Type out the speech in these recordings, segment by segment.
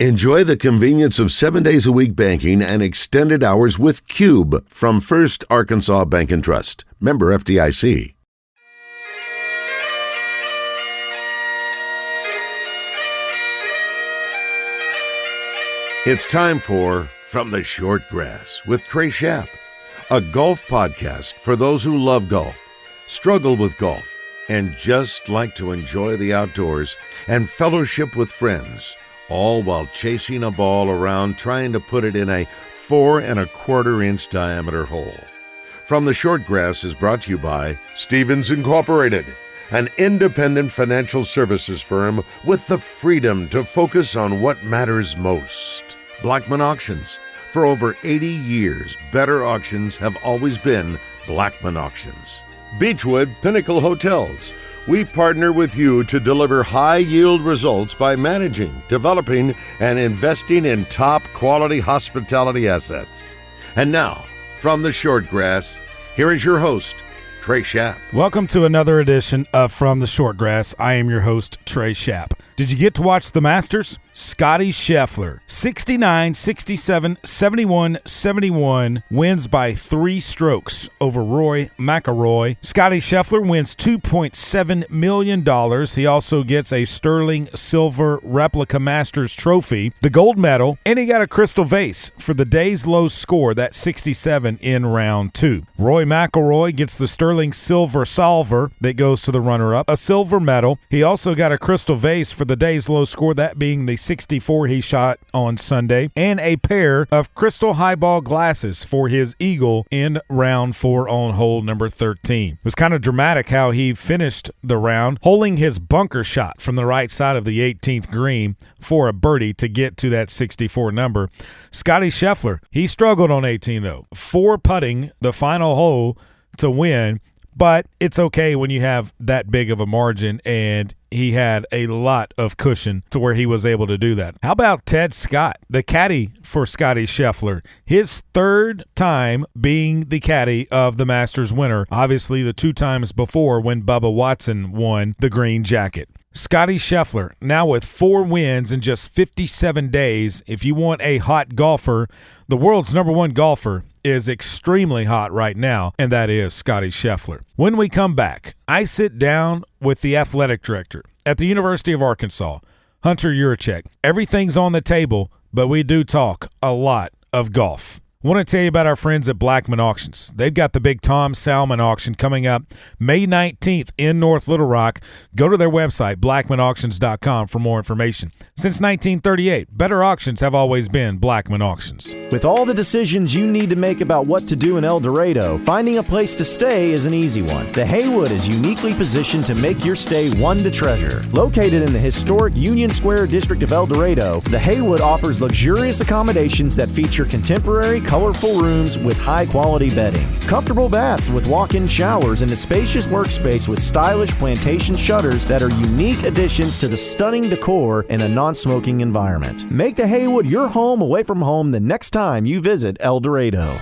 Enjoy the convenience of 7 days a week banking and extended hours with Cube from First Arkansas Bank and Trust. Member FDIC. It's time for From the Short Grass with Trey Schaap, a golf podcast for those who love golf, struggle with golf, and just like to enjoy the outdoors and fellowship with friends, all while chasing a ball around trying to put it in a 4 1/4-inch diameter hole. From the Short Grass is brought to you by Stephens Incorporated, an independent financial services firm with the freedom to focus on what matters most. Blackman Auctions. For over 80 years, better auctions have always been Blackman Auctions. Beechwood Pinnacle Hotels. We partner with you to deliver high-yield results by managing, developing, and investing in top-quality hospitality assets. And now, from the Short Grass, here is your host, Trey Schaap. Welcome to another edition of From the Short Grass. I am your host, Trey Schaap. Did you get to watch the Masters? Scottie Scheffler, 69, 67, 71, 71, wins by 3 strokes over Rory McIlroy. Scottie Scheffler wins $2.7 million. He also gets a sterling silver replica Masters trophy, the gold medal, and he got a crystal vase for the day's low score, that 67 in round 2. Rory McIlroy gets the sterling silver salver that goes to the runner-up, a silver medal. He also got a crystal vase for the day's low score, that being the 64 he shot on Sunday, and a pair of crystal highball glasses for his eagle in round 4 on hole number 13. It was kind of dramatic how he finished the round, holding his bunker shot from the right side of the 18th green for a birdie to get to that 64 number. Scottie Scheffler, he struggled on 18 though, 4 putting the final hole to win, but it's okay when you have that big of a margin, and he had a lot of cushion to where he was able to do that. How about Ted Scott, the caddy for Scottie Scheffler? His 3rd time being the caddy of the Masters winner, obviously the 2 times before when Bubba Watson won the green jacket. Scottie Scheffler, now with 4 wins in just 57 days. If you want a hot golfer, the world's number 1 golfer is extremely hot right now, and that is Scottie Scheffler. When we come back, I sit down with the athletic director at the University of Arkansas, Hunter Yurachek. Everything's on the table, but we do talk a lot of golf. I want to tell you about our friends at Blackman Auctions. They've got the big Tom Salmon auction coming up May 19th in North Little Rock. Go to their website, blackmanauctions.com, for more information. Since 1938, better auctions have always been Blackman Auctions. With all the decisions you need to make about what to do in El Dorado, finding a place to stay is an easy one. The Haywood is uniquely positioned to make your stay one to treasure. Located in the historic Union Square district of El Dorado, the Haywood offers luxurious accommodations that feature contemporary, colorful rooms with high-quality bedding, comfortable baths with walk-in showers, and a spacious workspace with stylish plantation shutters that are unique additions to the stunning decor in a non-smoking environment. Make the Haywood your home away from home the next time you visit El Dorado.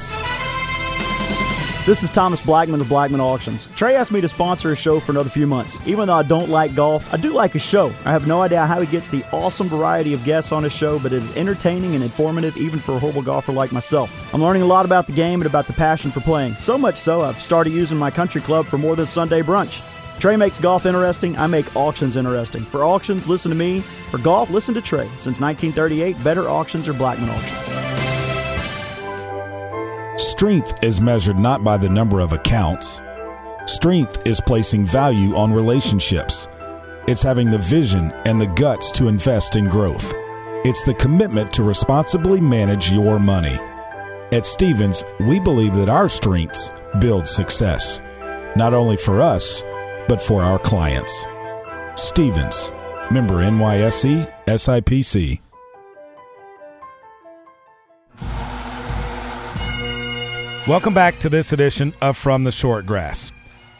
This is Thomas Blackman of Blackman Auctions. Trey asked me to sponsor a show for another few months. Even though I don't like golf, I do like a show. I have no idea how he gets the awesome variety of guests on his show, but it is entertaining and informative even for a horrible golfer like myself. I'm learning a lot about the game and about the passion for playing. So much so, I've started using my country club for more than Sunday brunch. Trey makes golf interesting. I make auctions interesting. For auctions, listen to me. For golf, listen to Trey. Since 1938, better auctions are Blackman Auctions. Strength is measured not by the number of accounts. Strength is placing value on relationships. It's having the vision and the guts to invest in growth. It's the commitment to responsibly manage your money. At Stephens, we believe that our strengths build success, not only for us, but for our clients. Stephens, member NYSE, SIPC. Welcome back to this edition of From the Short Grass.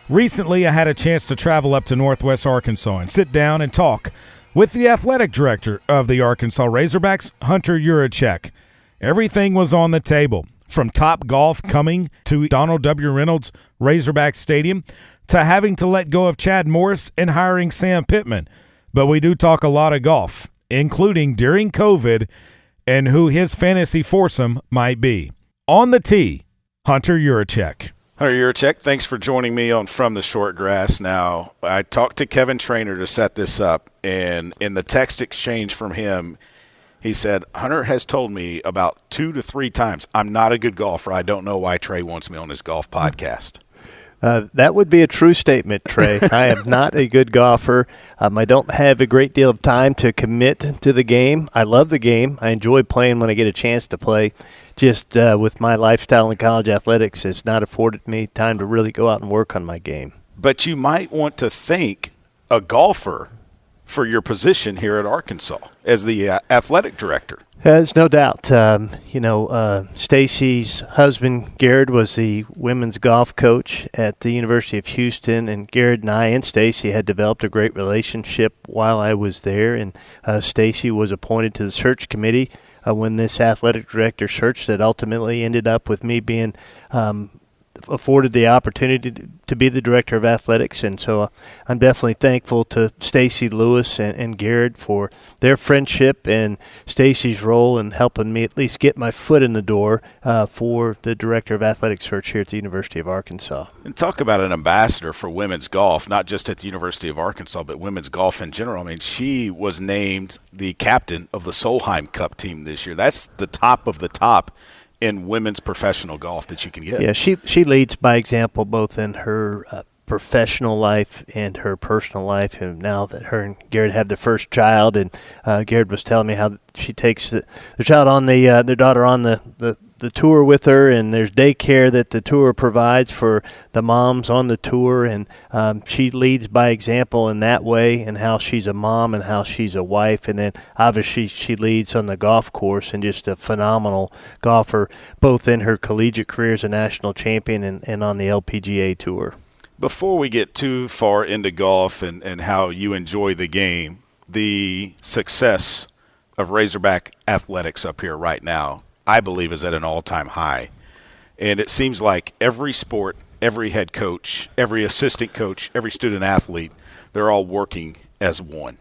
Recently, I had a chance to travel up to Northwest Arkansas and sit down and talk with the athletic director of the Arkansas Razorbacks, Hunter Yurachek. Everything was on the table, from Top Golf coming to Donald W. Reynolds Razorback Stadium to having to let go of Chad Morris and hiring Sam Pittman. But we do talk a lot of golf. including during COVID, and who his fantasy foursome might be. On the tee, Hunter Yurachek. Hunter Yurachek, thanks for joining me on From the Short Grass. Now, I talked to Kevin Trainer to set this up, and in the text exchange from him, he said, Hunter has told me about 2 to 3 times, I'm not a good golfer. I don't know why Trey wants me on his golf podcast. That would be a true statement, Trey. I am not a good golfer. I don't have a great deal of time to commit to the game. I love the game. I enjoy playing when I get a chance to play. Just with my lifestyle in college athletics, it's not afforded me time to really go out and work on my game. But you might want to thank a golfer for your position here at Arkansas as the athletic director. There's no doubt. Stacy's husband, Garrett, was the women's golf coach at the University of Houston, and Garrett and I and Stacy had developed a great relationship while I was there, and Stacy was appointed to the search committee when this athletic director search that ultimately ended up with me being afforded the opportunity to be the director of athletics. And so I'm definitely thankful to Stacy Lewis and Garrett for their friendship and Stacy's role in helping me at least get my foot in the door for the director of athletics search here at the University of Arkansas. And talk about an ambassador for women's golf, not just at the University of Arkansas, but women's golf in general. I mean, she was named the captain of the Solheim Cup team this year. That's the top of the top in women's professional golf that you can get. Yeah, she leads by example both in her professional life and her personal life. And now that her and Garrett have their first child, and Garrett was telling me how she takes their child on their daughter on the tour with her, and there's daycare that the tour provides for the moms on the tour, and she leads by example in that way, and how she's a mom and how she's a wife. And then obviously she leads on the golf course, and just a phenomenal golfer both in her collegiate career as a national champion and on the LPGA tour. Before we get too far into golf and how you enjoy the game, the success of Razorback athletics up here right now, I believe, is at an all-time high. And it seems like every sport, every head coach, every assistant coach, every student athlete, they're all working as one.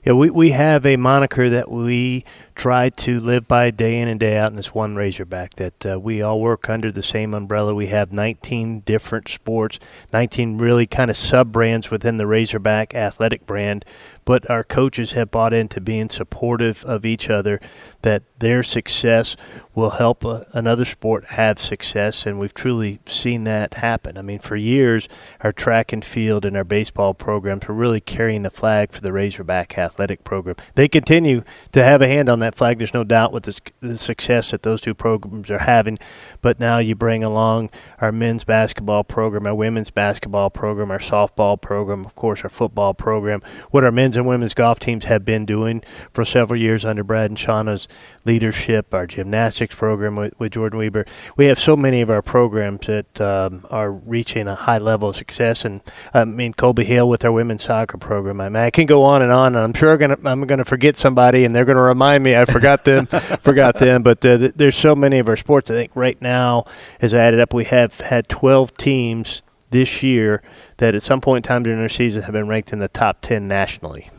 Yeah, we have a moniker that we try to live by day in and day out, and it's one Razorback, that we all work under the same umbrella. We have 19 different sports, 19 really kind of sub-brands within the Razorback athletic brand, but our coaches have bought into being supportive of each other, that their success will help another sport have success, and we've truly seen that happen. I mean, for years, our track and field and our baseball programs were really carrying the flag for the Razorback athletic program. They continue to have a hand on that flag. There's no doubt with the success that those two programs are having, but now you bring along our men's basketball program, our women's basketball program, our softball program, of course, our football program, what our men's and women's golf teams have been doing for several years under Brad and Shauna's leadership, our gymnastics program with Jordan Weber. We have so many of our programs that are reaching a high level of success. And I mean, Colby Hale with our women's soccer program. I mean, I can go on, and I'm sure I'm going to forget somebody, and they're going to remind me I forgot them. But there's so many of our sports. I think right now, as I added up, we have had 12 teams this year that at some point in time during their season have been ranked in the top 10 nationally.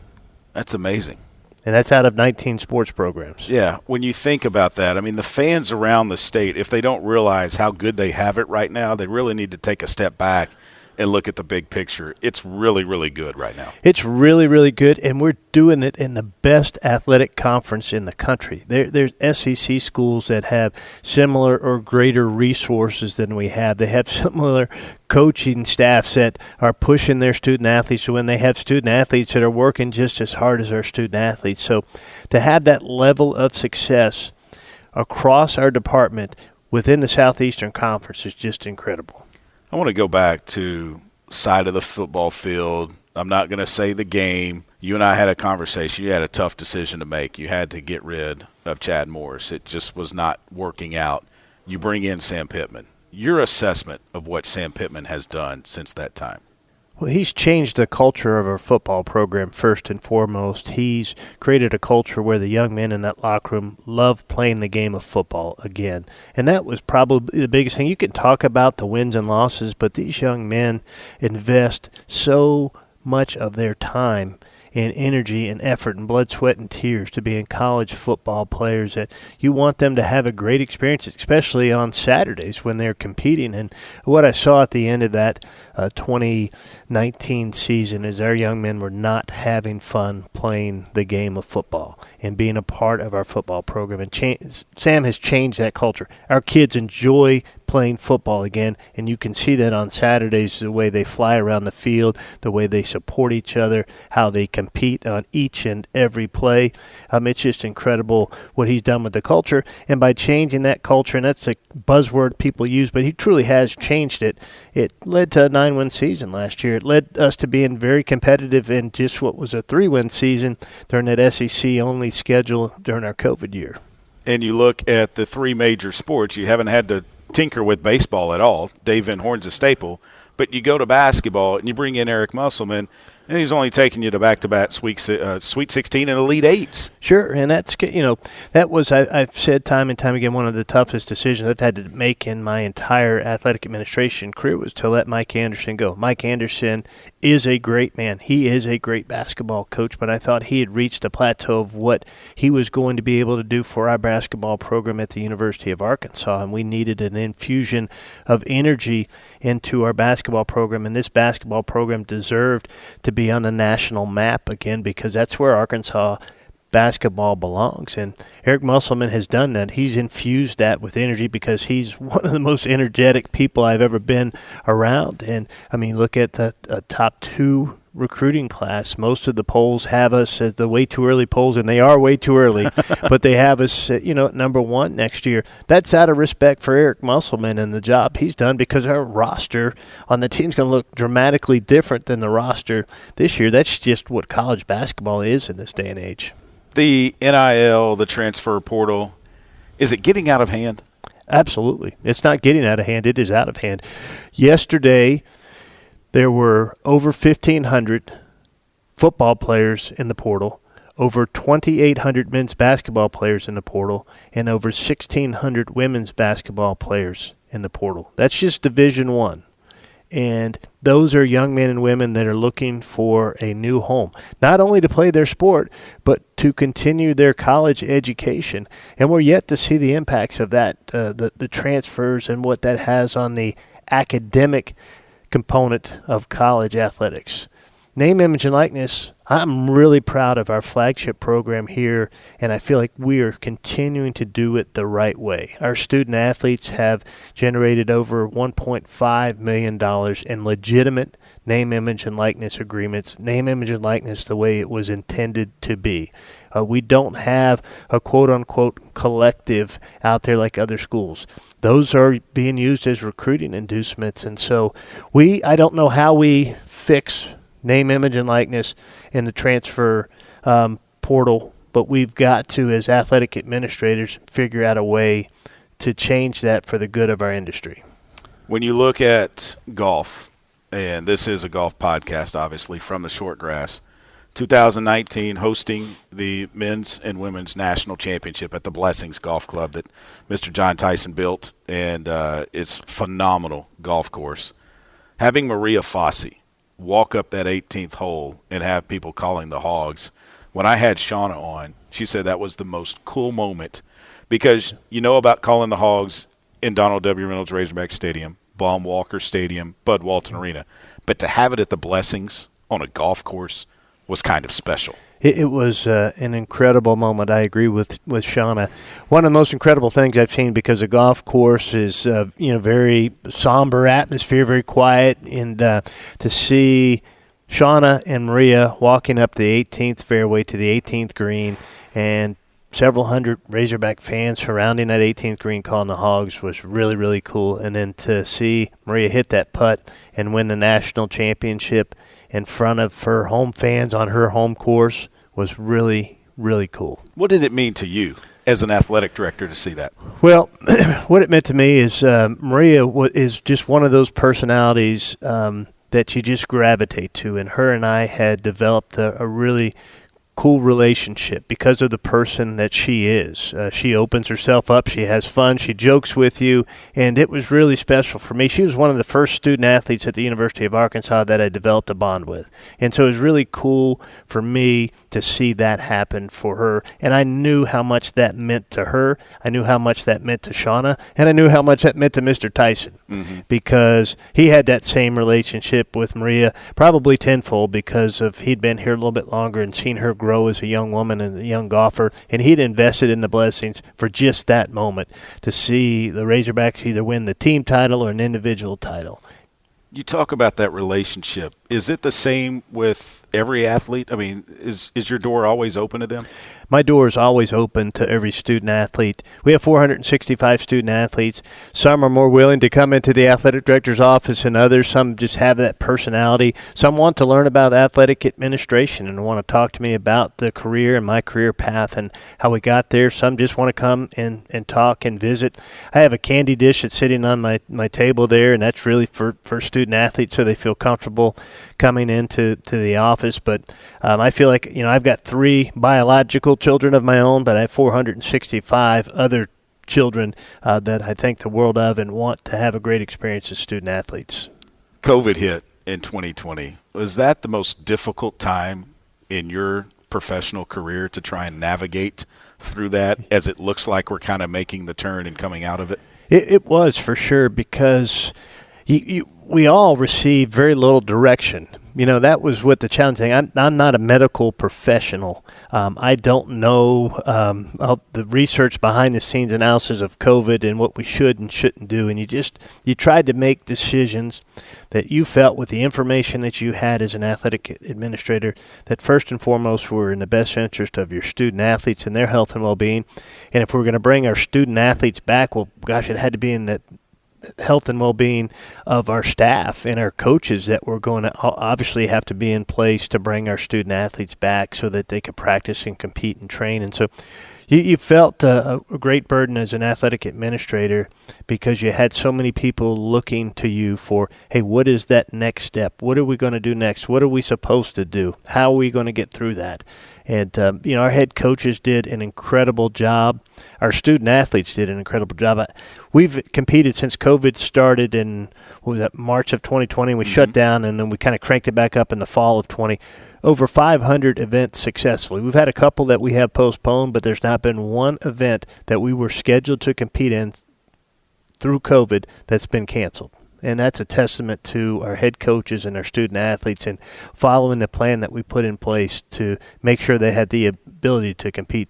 That's amazing. And that's out of 19 sports programs. Yeah, when you think about that, I mean, the fans around the state, if they don't realize how good they have it right now, they really need to take a step back and look at the big picture. It's really, really good right now. It's really, really good, and we're doing it in the best athletic conference in the country. There's SEC schools that have similar or greater resources than we have. They have similar coaching staffs that are pushing their student athletes to win. They have student athletes that are working just as hard as our student athletes. So to have that level of success across our department within the Southeastern Conference is just incredible. I want to go back to side of the football field. I'm not going to say the game. You and I had a conversation. You had a tough decision to make. You had to get rid of Chad Morris. It just was not working out. You bring in Sam Pittman. Your assessment of what Sam Pittman has done since that time? Well, he's changed the culture of our football program first and foremost. He's created a culture where the young men in that locker room love playing the game of football again. And that was probably the biggest thing. You can talk about the wins and losses, but these young men invest so much of their time and energy and effort and blood, sweat, and tears to being college football players, that you want them to have a great experience, especially on Saturdays when they're competing. And what I saw at the end of that 2019 season is our young men were not having fun playing the game of football and being a part of our football program. And Sam has changed that culture. Our kids enjoy playing football again, and you can see that on Saturdays, the way they fly around the field, the way they support each other, how they compete on each and every play. It's just incredible what he's done with the culture, and by changing that culture, and that's a buzzword people use, but he truly has changed it. It led to a 9-win season last year. It led us to being very competitive in just what was a 3-win season during that SEC-only schedule during our COVID year. And you look at the three major sports, you haven't had to tinker with baseball at all. Dave Van Horn's a staple. But you go to basketball and you bring in Eric Musselman, and he's only taking you to back-to-back Sweet 16 and Elite Eights. Sure, and that's, that was, I've said time and time again, one of the toughest decisions I've had to make in my entire athletic administration career was to let Mike Anderson go. Mike Anderson is a great man. He is a great basketball coach, but I thought he had reached a plateau of what he was going to be able to do for our basketball program at the University of Arkansas, and we needed an infusion of energy into our basketball program, and this basketball program deserved to be on the national map again, because that's where Arkansas basketball belongs. And Eric Musselman has done that. He's infused that with energy because he's one of the most energetic people I've ever been around. And, I mean, look at the top 2 recruiting class. Most of the polls have us as the way too early polls, and they are way too early, but they have us at number 1 next year. That's out of respect for Eric Musselman and the job he's done, because our roster on the team's going to look dramatically different than the roster this year. That's just what college basketball is in this day and age. The NIL, the transfer portal, is it getting out of hand? Absolutely. It's not getting out of hand. It is out of hand. Yesterday, there were over 1,500 football players in the portal, over 2,800 men's basketball players in the portal, and over 1,600 women's basketball players in the portal. That's just Division I. And those are young men and women that are looking for a new home, not only to play their sport, but to continue their college education. And we're yet to see the impacts of that, the transfers and what that has on the academic component of college athletics. Name, image, and likeness, I'm really proud of our flagship program here, and I feel like we are continuing to do it the right way. Our student athletes have generated over $1.5 million in legitimate name, image, and likeness agreements, name, image, and likeness the way it was intended to be. We don't have a quote-unquote collective out there like other schools. Those are being used as recruiting inducements, and so I don't know how we fix name, image, and likeness in the transfer portal, but we've got to, as athletic administrators, figure out a way to change that for the good of our industry. When you look at golf, and this is a golf podcast, obviously, from the short grass, 2019 hosting the men's and women's national championship at the Blessings Golf Club that Mr. John Tyson built, and it's a phenomenal golf course. Having Maria Fossey walk up that 18th hole and have people calling the hogs. When I had Shauna on, she said that was the most cool moment, because you know about calling the hogs in Donald W. Reynolds Razorback Stadium, Baum Walker Stadium, Bud Walton Arena, but to have it at the Blessings on a golf course was kind of special. It was an incredible moment. I agree with Shauna. One of the most incredible things I've seen, because the golf course is very somber atmosphere, very quiet, and to see Shauna and Maria walking up the 18th fairway to the 18th green, and several hundred Razorback fans surrounding that 18th green calling the hogs was really, really cool. And then to see Maria hit that putt and win the national championship in front of her home fans on her home course was really, really cool. What did it mean to you as an athletic director to see that? Well, what it meant to me is Maria is just one of those personalities that you just gravitate to, and her and I had developed a really cool relationship because of the person that she is. She opens herself up. She has fun. She jokes with you. And it was really special for me. She was one of the first student athletes at the University of Arkansas that I developed a bond with. And so it was really cool for me to see that happen for her. And I knew how much that meant to her. I knew how much that meant to Shauna. And I knew how much that meant to Mr. Tyson because he had that same relationship with Maria, probably tenfold because of he'd been here a little bit longer and seen her grow as a young woman and a young golfer. And he'd invested in the Blessings for just that moment to see the Razorbacks either win the team title or an individual title. You talk about that relationship. Is it the same with every athlete? I mean, is your door always open to them? My door is always open to every student athlete. We have 465 student athletes. Some are more willing to come into the athletic director's office than others. Some just have that personality. Some want to learn about athletic administration and want to talk to me about the career and my career path and how we got there. Some just want to come and talk and visit. I have a candy dish that's sitting on my table there, and that's really for student athletes so they feel comfortable coming into the office. But I feel like, I've got 3 biological children of my own, but I have 465 other children that I think the world of and want to have a great experience as student athletes. COVID hit in 2020. Was that the most difficult time in your professional career to try and navigate through that as it looks like we're kind of making the turn and coming out of it? It was for sure because we all received very little direction. That was what the challenge thing. I'm not a medical professional. I don't know the research behind the scenes analysis of COVID and what we should and shouldn't do. And you tried to make decisions that you felt with the information that you had as an athletic administrator that first and foremost were in the best interest of your student athletes and their health and well-being. And if we're going to bring our student athletes back, well, gosh, it had to be in that health and well-being of our staff and our coaches that were going to obviously have to be in place to bring our student athletes back so that they could practice and compete and train. And so you felt a great burden as an athletic administrator because you had so many people looking to you for, hey, what is that next step? What are we going to do next? What are we supposed to do? How are we going to get through that? And, our head coaches did an incredible job. Our student athletes did an incredible job. We've competed since COVID started in, March of 2020. We shut down, and then we kind of cranked it back up in the fall of 20. Over 500 events successfully. We've had a couple that we have postponed, but there's not been one event that we were scheduled to compete in through COVID that's been canceled. And that's a testament to our head coaches and our student athletes and following the plan that we put in place to make sure they had the ability to compete.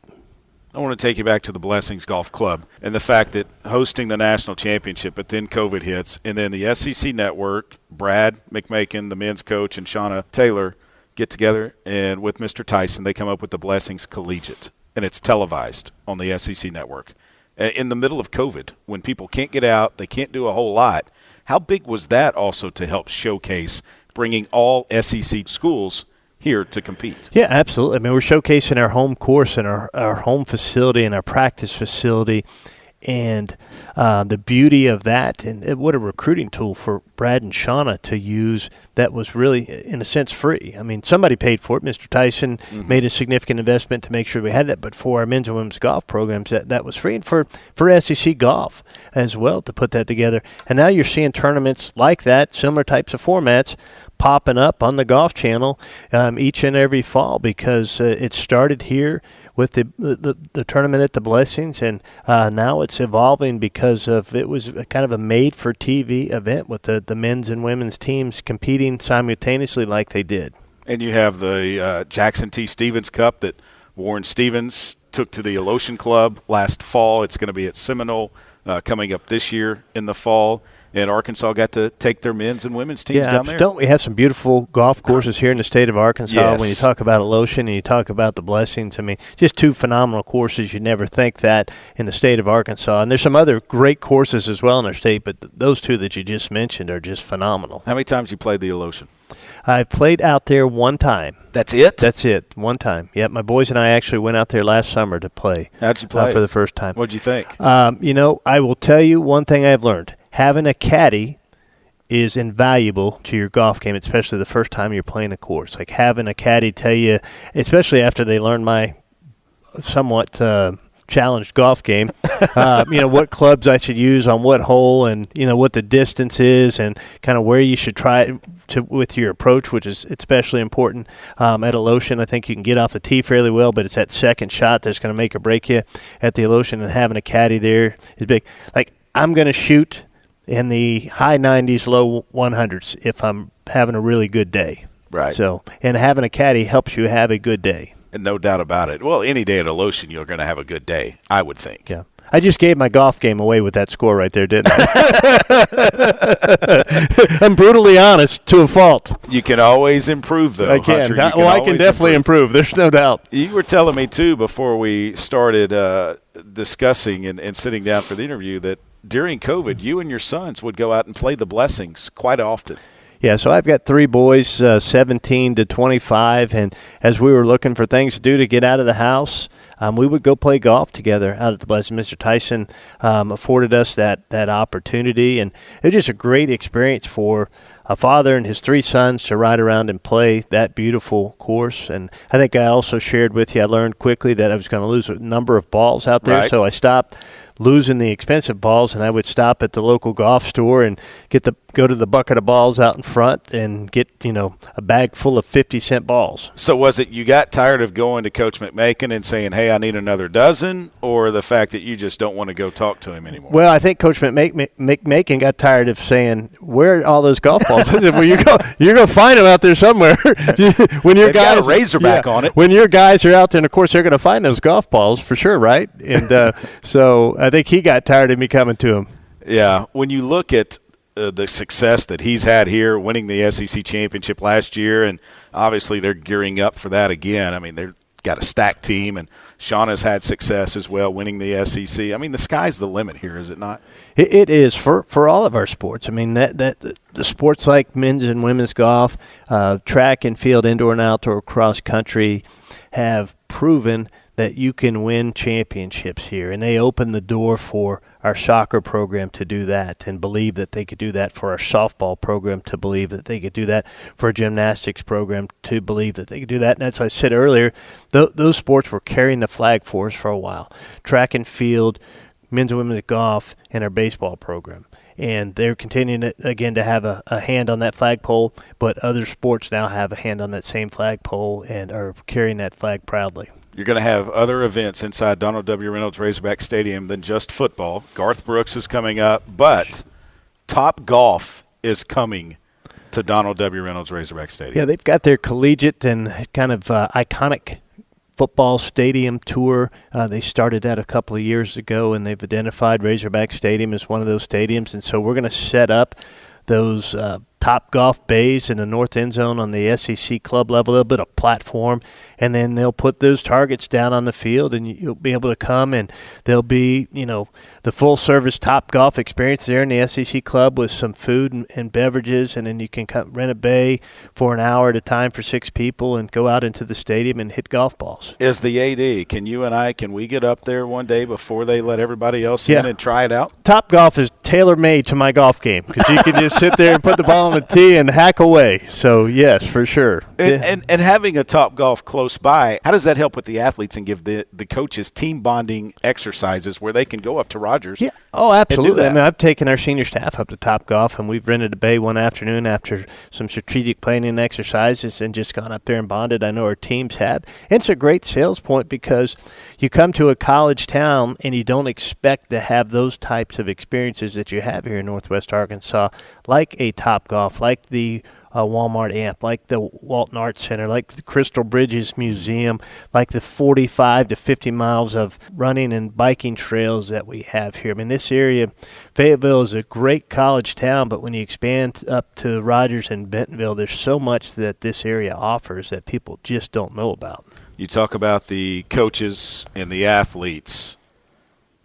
I want to take you back to the Blessings Golf Club and the fact that hosting the national championship, but then COVID hits, and then the SEC Network, Brad McMakin, the men's coach, and Shauna Taylor get together, and with Mr. Tyson, they come up with the Blessings Collegiate, and it's televised on the SEC Network. In the middle of COVID, when people can't get out, they can't do a whole lot, how big was that also to help showcase bringing all SEC schools here to compete? Yeah, absolutely. I mean, we're showcasing our home course and our home facility and our practice facility and the beauty of that. And what a recruiting tool for Brad and Shauna to use that was really, in a sense, free. I mean, somebody paid for it. Mr. Tyson made a significant investment to make sure we had that. But for our men's and women's golf programs, that was free. And for SEC golf as well to put that together. And now you're seeing tournaments like that, similar types of formats, popping up on the Golf Channel each and every fall because it started here with the tournament at the Blessings, and now it's evolving because of it was kind of a made-for-TV event with the men's and women's teams competing simultaneously like they did. And you have the Jackson T. Stevens Cup that Warren Stevens took to the Alotian Club last fall. It's going to be at Seminole coming up this year in the fall. And Arkansas got to take their men's and women's teams down there. Don't we have some beautiful golf courses here in the state of Arkansas? Yes. When you talk about Alotian and you talk about the Blessings, I mean, just 2 phenomenal courses. You'd never think that in the state of Arkansas. And there's some other great courses as well in our state, but those 2 that you just mentioned are just phenomenal. How many times you played the Alotian? I played out there one time. That's it? That's it, one time. Yep, my boys and I actually went out there last summer to play. How'd you play? For the first time. What'd you think? I will tell you one thing I've learned. Having a caddy is invaluable to your golf game, especially the first time you're playing a course. Like having a caddy tell you, especially after they learn my somewhat challenged golf game, what clubs I should use on what hole, and what the distance is, and kind of where you should try to with your approach, which is especially important at Alotian. I think you can get off the tee fairly well, but it's that second shot that's going to make or break you at the Alotian, and having a caddy there is big. Like, I'm going to shoot in the high 90s, low 100s if I'm having a really good day. Right. So, and having a caddy helps you have a good day. And no doubt about it. Well, any day at Alotian, you're going to have a good day, I would think. Yeah. I just gave my golf game away with that score right there, didn't I? I'm brutally honest to a fault. You can always improve, though. I can. Hunter. I can definitely improve. There's no doubt. You were telling me, too, before we started discussing and sitting down for the interview, that during COVID, you and your sons would go out and play the Blessings quite often. Yeah, so I've got 3 boys, 17 to 25, and as we were looking for things to do to get out of the house, we would go play golf together out at the Blessing. Mr. Tyson afforded us that opportunity, and it was just a great experience for a father and his 3 sons to ride around and play that beautiful course. And I think I also shared with you, I learned quickly that I was going to lose a number of balls out there, right. So I stopped losing the expensive balls, and I would stop at the local golf store and go to the bucket of balls out in front and get a bag full of 50-cent balls. So was it you got tired of going to Coach McMakin and saying, hey, I need another dozen, or the fact that you just don't want to go talk to him anymore? Well, I think Coach McMakin got tired of saying, where are all those golf balls? Well, you're going to find them out there somewhere. When your They've got a Razorback on it. When your guys are out there, and of course they're going to find those golf balls for sure, right? And so I think he got tired of me coming to him. Yeah. When you look at the success that he's had here, winning the SEC championship last year, and obviously they're gearing up for that again. I mean, they've got a stacked team, and Shauna's had success as well, winning the SEC. I mean, the sky's the limit here, is it not? It is for all of our sports. I mean, that the sports like men's and women's golf, track and field, indoor and outdoor, cross country have proven that you can win championships here, and they open the door for our soccer program to do that and believe that they could do that, for our softball program to believe that they could do that, for our gymnastics program to believe that they could do that. And that's why I said earlier, those sports were carrying the flag for us for a while. Track and field, men's and women's golf, and our baseball program. And they're continuing, again, to have a hand on that flagpole, but other sports now have a hand on that same flagpole and are carrying that flag proudly. You're going to have other events inside Donald W. Reynolds Razorback Stadium than just football. Garth Brooks is coming up, but Top Golf is coming to Donald W. Reynolds Razorback Stadium. Yeah, they've got their collegiate and kind of iconic football stadium tour. They started that a couple of years ago, and they've identified Razorback Stadium as one of those stadiums. And so we're going to set up those Top Golf bays in the north end zone on the SEC club level, a little bit of platform, and then they'll put those targets down on the field, and you'll be able to come, and there'll be, the full-service Top Golf experience there in the SEC club with some food and beverages, and then you can rent a bay for an hour at a time for 6 people and go out into the stadium and hit golf balls. As the AD, can we get up there one day before they let everybody else in and try it out? Top Golf is tailor-made to my golf game, because you can just sit there and put the ball on the tee and hack away. So, yes, for sure. And having a Top Golf close by, how does that help with the athletes and give the coaches team bonding exercises where they can go up to Rogers? Yeah. Oh, absolutely. I mean, I've taken our senior staff up to Top Golf, and we've rented a bay one afternoon after some strategic planning exercises and just gone up there and bonded. I know our teams have. And it's a great sales point, because you come to a college town and you don't expect to have those types of experiences that you have here in Northwest Arkansas, like a Top Golf, like the Walmart Amp, like the Walton Arts Center, like the Crystal Bridges Museum, like the 45 to 50 miles of running and biking trails that we have here. I mean, this area, Fayetteville, is a great college town, but when you expand up to Rogers and Bentonville, there's so much that this area offers that people just don't know about. You talk about the coaches and the athletes,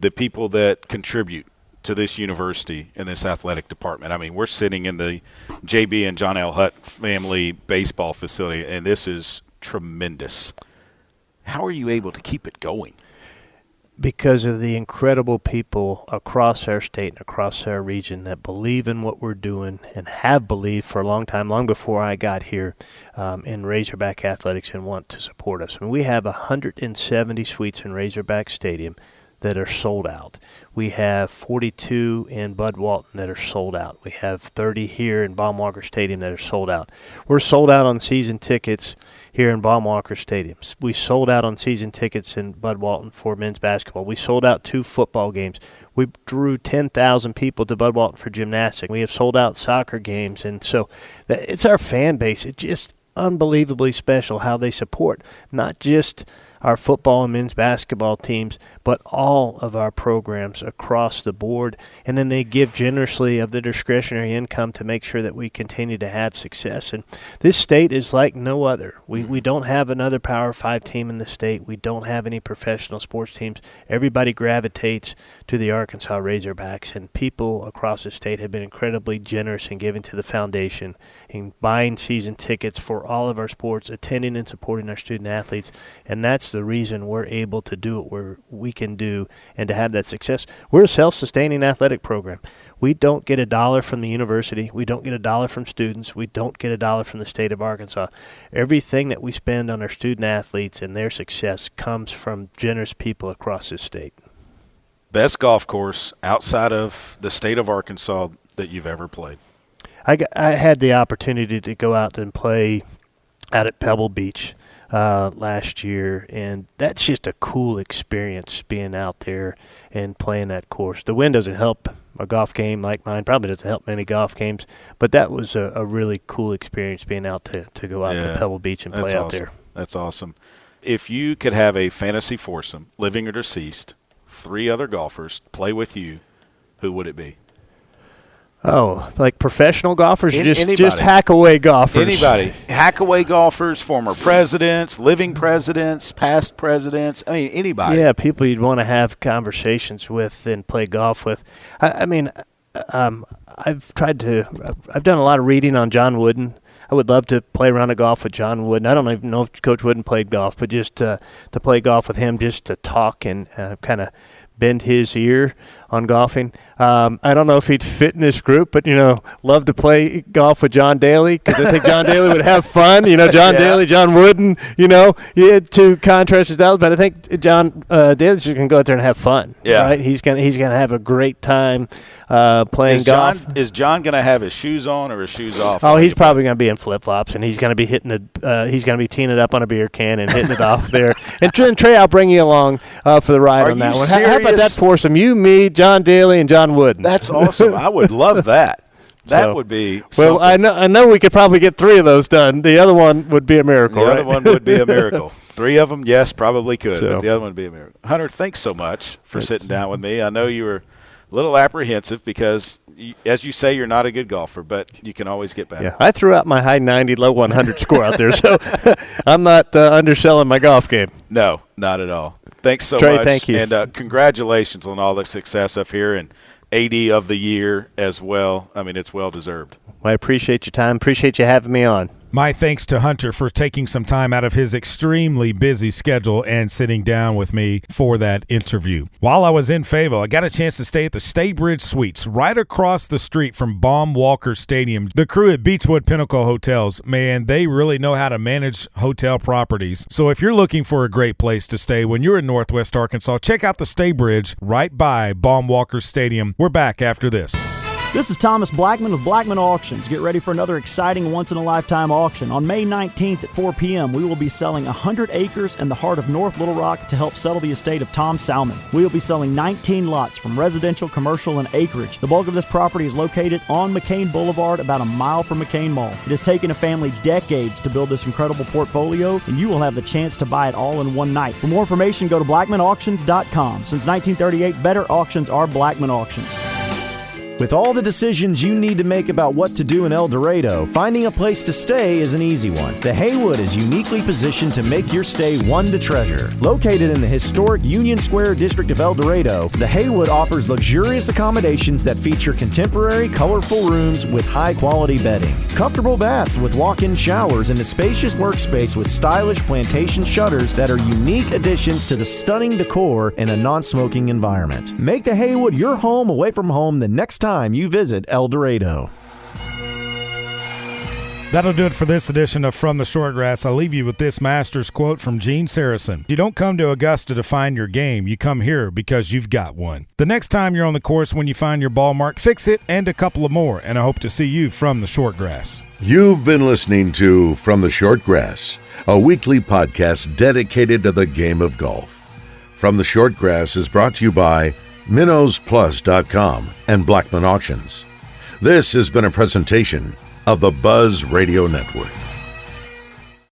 the people that contribute to this university and this athletic department. I mean, we're sitting in the JB and John L. Hutt family baseball facility, and this is tremendous. How are you able to keep it going? because of the incredible people across our state and across our region that believe in what we're doing and have believed for a long time, long before I got here, in Razorback Athletics and want to support us. I mean, we have 170 suites in Razorback Stadium that are sold out. We have 42 in Bud Walton that are sold out. We have 30 here in Baum-Walker Stadium that are sold out. We're sold out on season tickets here in Baum-Walker Stadium. We sold out on season tickets in Bud Walton for men's basketball. We sold out 2 football games. We drew 10,000 people to Bud Walton for gymnastics. We have sold out soccer games. And so it's our fan base. It's just unbelievably special how they support not just our football and men's basketball teams, but all of our programs across the board. And then they give generously of their discretionary income to make sure that we continue to have success. And this state is like no other. We don't have another Power 5 team in the state. We don't have any professional sports teams. Everybody gravitates to the Arkansas Razorbacks, and people across the state have been incredibly generous in giving to the foundation, in buying season tickets for all of our sports, attending and supporting our student athletes. And that's the reason we're able to do what we can do and to have that success. We're a self-sustaining athletic program. We don't get $1 from the university. We don't get $1 from students. We don't get $1 from the state of Arkansas. Everything that we spend on our student athletes and their success comes from generous people across this state. Best golf course outside of the state of Arkansas that you've ever played? I had the opportunity to go out and play out at Pebble Beach last year, and that's just a cool experience being out there and playing that course. The wind doesn't help a golf game like mine, probably doesn't help many golf games, but that was a really cool experience being out to go out to Pebble Beach and play out there. That's awesome. If you could have a fantasy foursome, living or deceased, 3 other golfers play with you, who would it be? Oh, like professional golfers? Anybody. Just hack-away golfers? Anybody. Hack-away golfers, former presidents, living presidents, past presidents. I mean, anybody. Yeah, people you'd want to have conversations with and play golf with. I've done a lot of reading on John Wooden. I would love to play a round of golf with John Wooden. I don't even know if Coach Wooden played golf, but just to play golf with him, just to talk and kind of bend his ear on golfing. I don't know if he'd fit in this group, but, love to play golf with John Daly, because I think John Daly would have fun. John Daly, John Wooden, you had 2 contrasted styles, but I think John Daly's just going to go out there and have fun. Yeah. Right? He's gonna have a great time playing golf. Is John going to have his shoes on or his shoes off? Oh, he's probably going to be in flip-flops, and he's going to be he's going to be teeing it up on a beer can and hitting it off there. And Trey, I'll bring you along for the ride on that one. How about that foursome? You, me, John Daly, and John Wooden. That's awesome. I would love that. That would be well, something. I know we could probably get 3 of those done. The other one would be a miracle, The other one would be a miracle. 3 of them, yes, probably could, but the other one would be a miracle. Hunter, thanks so much for sitting down with me. I know you were a little apprehensive because, as you say, you're not a good golfer, but you can always get better. Yeah, I threw out my high 90, low 100 score out there, so I'm not underselling my golf game. No, not at all. Thanks so Trey, much. thank you. And congratulations on all the success up here and AD of the year as well. I mean, it's well-deserved. Well, I appreciate your time. Appreciate you having me on. My thanks to Hunter for taking some time out of his extremely busy schedule and sitting down with me for that interview. While I was in Fayetteville, I got a chance to stay at the Staybridge Suites right across the street from Baum-Walker Stadium. The crew at Beechwood Pinnacle Hotels, man, they really know how to manage hotel properties. So if you're looking for a great place to stay when you're in Northwest Arkansas, check out the Staybridge right by Baum-Walker Stadium. We're back after this. This is Thomas Blackman with Blackman Auctions. Get ready for another exciting once-in-a-lifetime auction. On May 19th at 4 p.m., we will be selling 100 acres in the heart of North Little Rock to help settle the estate of Tom Salmon. We will be selling 19 lots from residential, commercial, and acreage. The bulk of this property is located on McCain Boulevard, about a mile from McCain Mall. It has taken a family decades to build this incredible portfolio, and you will have the chance to buy it all in one night. For more information, go to blackmanauctions.com. Since 1938, better auctions are Blackman Auctions. With all the decisions you need to make about what to do in El Dorado, finding a place to stay is an easy one. The Haywood is uniquely positioned to make your stay one to treasure. Located in the historic Union Square district of El Dorado, the Haywood offers luxurious accommodations that feature contemporary, colorful rooms with high-quality bedding, comfortable baths with walk-in showers, and a spacious workspace with stylish plantation shutters that are unique additions to the stunning decor in a non-smoking environment. Make the Haywood your home away from home the next time you visit El Dorado. That'll do it for this edition of From the Shortgrass. I'll leave you with this Masters quote from Gene Saracen. You don't come to Augusta to find your game. You come here because you've got one. The next time you're on the course, when you find your ball marked, fix it and a couple of more. And I hope to see you from the Shortgrass. You've been listening to From the Shortgrass, a weekly podcast dedicated to the game of golf. From the Shortgrass is brought to you by MinnowsPlus.com and Blackman Auctions. This has been a presentation of the Buzz Radio Network.